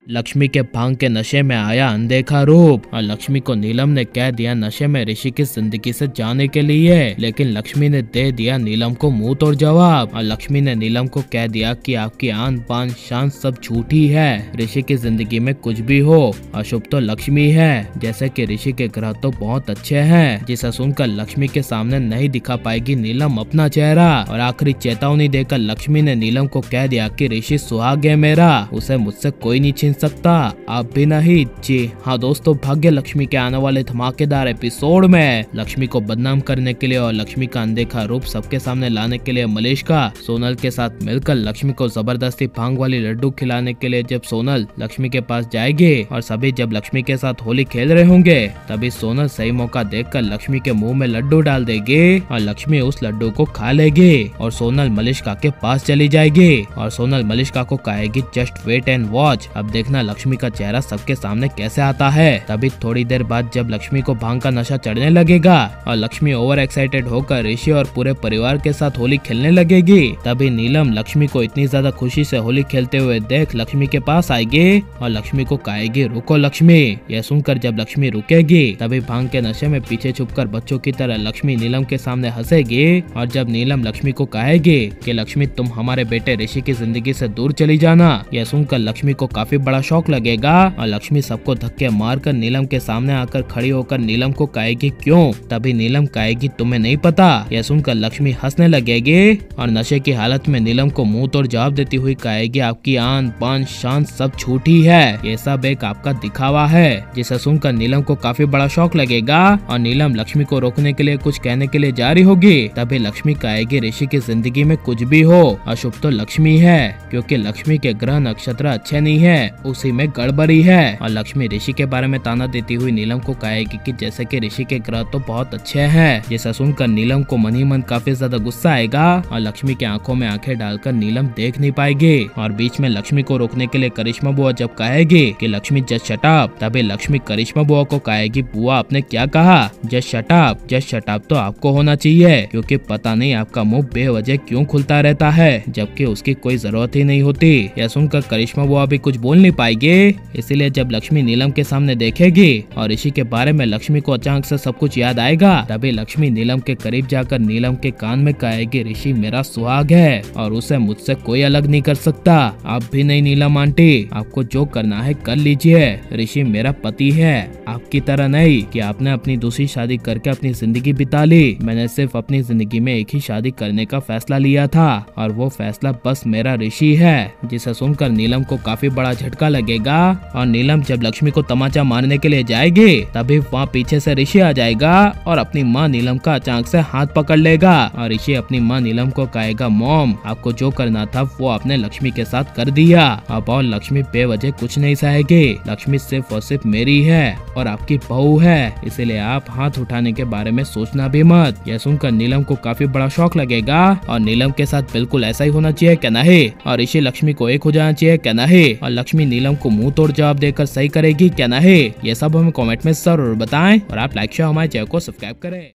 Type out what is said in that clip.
लक्ष्मी के भांग के नशे में आया अनदेखा रूप और लक्ष्मी को नीलम ने कह दिया नशे में ऋषि की जिंदगी से जाने के लिए, लेकिन लक्ष्मी ने दे दिया नीलम को मुंह तोड़ जवाब। और लक्ष्मी ने नीलम को कह दिया कि आपकी आन बान शान सब झूठी है, ऋषि की जिंदगी में कुछ भी हो अशुभ तो लक्ष्मी है, जैसे कि ऋषि के ग्रह तो बहुत अच्छे हैं। जिसे सुनकर लक्ष्मी के सामने नहीं दिखा पाएगी नीलम अपना चेहरा और आखिरी चेतावनी देकर लक्ष्मी ने नीलम को कह दिया कि ऋषि सुहाग है मेरा, उसे मुझसे कोई नहीं छीन सकता, आप भी नहीं। जी हाँ दोस्तों, भाग्य लक्ष्मी के आने वाले धमाकेदार एपिसोड में लक्ष्मी को बदनाम करने के लिए और लक्ष्मी का अनदेखा रूप सबके सामने लाने के लिए मलिष्का सोनल के साथ मिलकर लक्ष्मी को जबरदस्ती भांग वाली लड्डू खिलाने के लिए जब सोनल लक्ष्मी के पास जाएगी और सभी जब लक्ष्मी के साथ होली खेल रहे होंगे, तभी सोनल सही मौका देखकर लक्ष्मी के मुंह में लड्डू डाल देगी और लक्ष्मी उस लड्डू को खा लेगी और सोनल मलिष्का के पास चली जाएगी और सोनल मलिष्का को कहेगी जस्ट वेट एंड वॉच, अब देखना लक्ष्मी का चेहरा सबके सामने कैसे आता है। तभी थोड़ी देर बाद जब लक्ष्मी को भांग का नशा चढ़ने लगेगा और लक्ष्मी ओवर एक्साइटेड होकर ऋषि और पूरे परिवार के साथ होली खेलने लगेगी, तभी नीलम लक्ष्मी को इतनी ज्यादा खुशी से होली खेलते हुए देख लक्ष्मी के पास आएगी और लक्ष्मी को कहेगी रुको लक्ष्मी। यह सुनकर जब लक्ष्मी रुकेगी तभी भांग के नशे में पीछे छुपकर बच्चों की तरह लक्ष्मी नीलम के सामने हंसेगी और जब नीलम लक्ष्मी को कहेगी कि लक्ष्मी तुम हमारे बेटे ऋषि की जिंदगी से दूर चली जाना, यह सुनकर लक्ष्मी को काफी बड़ा शौक लगेगा और लक्ष्मी सबको धक्के मारकर नीलम के सामने आकर खड़ी होकर नीलम को कहेगी क्यों, तभी नीलम कहेगी तुम्हें नहीं पता। यह सुनकर लक्ष्मी हंसने लगेगी और नशे की हालत में नीलम को मुंह तोड़ जवाब देती हुई कहेगी आपकी आन पान शान सब झूठी है, ये सब एक आपका दिखावा है। जिसे सुनकर नीलम को काफी बड़ा शौक लगेगा और नीलम लक्ष्मी को रोकने के लिए कुछ कहने के लिए जा रही होगी, तभी लक्ष्मी कहेगी ऋषि की जिंदगी में कुछ भी हो अशुभ तो लक्ष्मी है, क्योंकि लक्ष्मी के ग्रह नक्षत्र अच्छे नहीं है, उसी में गड़बड़ी है। और लक्ष्मी ऋषि के बारे में ताना देती हुई नीलम को कहेगी कि जैसे कि ऋषि के ग्रह तो बहुत अच्छे हैं। जिसे सुनकर नीलम को मन ही मन काफी ज्यादा गुस्सा आएगा और लक्ष्मी की आंखों में आंखें डालकर नीलम देख नहीं पाएगी और बीच में लक्ष्मी को रोकने के लिए करिश्मा बुआ जब कहेगी कि लक्ष्मी जस्ट शट अप, तभी लक्ष्मी करिश्मा बुआ को कहेगी बुआ आपने क्या कहा, just shut up. Just shut up तो आपको होना चाहिए, क्योंकि पता नहीं आपका मुंह बेवजह क्यों खुलता रहता है जबकि उसकी कोई जरूरत ही नहीं होती। यह सुनकर करिश्मा बुआ भी कुछ बोल नहीं पाएगी, इसीलिए जब लक्ष्मी नीलम के सामने देखेगी और ऋषि के बारे में लक्ष्मी को अचानक से सब कुछ याद आएगा, तभी लक्ष्मी नीलम के करीब जाकर नीलम के कान में कहेगी ऋषि मेरा सुहाग है और उसे मुझसे कोई अलग नहीं कर सकता, आप भी नहीं नीलम आंटी, आपको जो करना है कर लीजिए, ऋषि मेरा पति है, आपकी तरह नहीं कि आपने अपनी दूसरी शादी करके अपनी जिंदगी बिता ली। मैंने सिर्फ अपनी जिंदगी में एक ही शादी करने का फैसला लिया था और वो फैसला बस मेरा ऋषि है। जिसे सुनकर नीलम को काफी बड़ा झटका लगेगा और नीलम जब लक्ष्मी को तमाचा मारने के लिए जाएगी, तभी वहाँ पीछे से ऋषि आ जाएगा और अपनी माँ नीलम का अचानक से हाथ पकड़ लेगा और ऋषि अपनी माँ नीलम को कहेगा मॉम आपको जो करना था वो आपने लक्ष्मी के साथ कर दिया, अब और लक्ष्मी बेवजह कुछ नहीं सहेगी, लक्ष्मी सिर्फ और सिर्फ मेरी है और आपकी बहू है, इसीलिए आप हाथ उठाने के बारे में सोचना भी मत। यह सुनकर नीलम को काफी बड़ा शौक लगेगा और नीलम के साथ बिल्कुल ऐसा ही होना चाहिए क्या नहीं, और ऋषि लक्ष्मी को एक हो जाना चाहिए क्या नहीं, और लक्ष्मी नीलम को मुंह तोड़ जवाब देकर सही करेगी क्या नहीं, ये सब हमें कमेंट में जरूर बताएं और आप लाइक शेयर हमारे चैनल को सब्सक्राइब करें।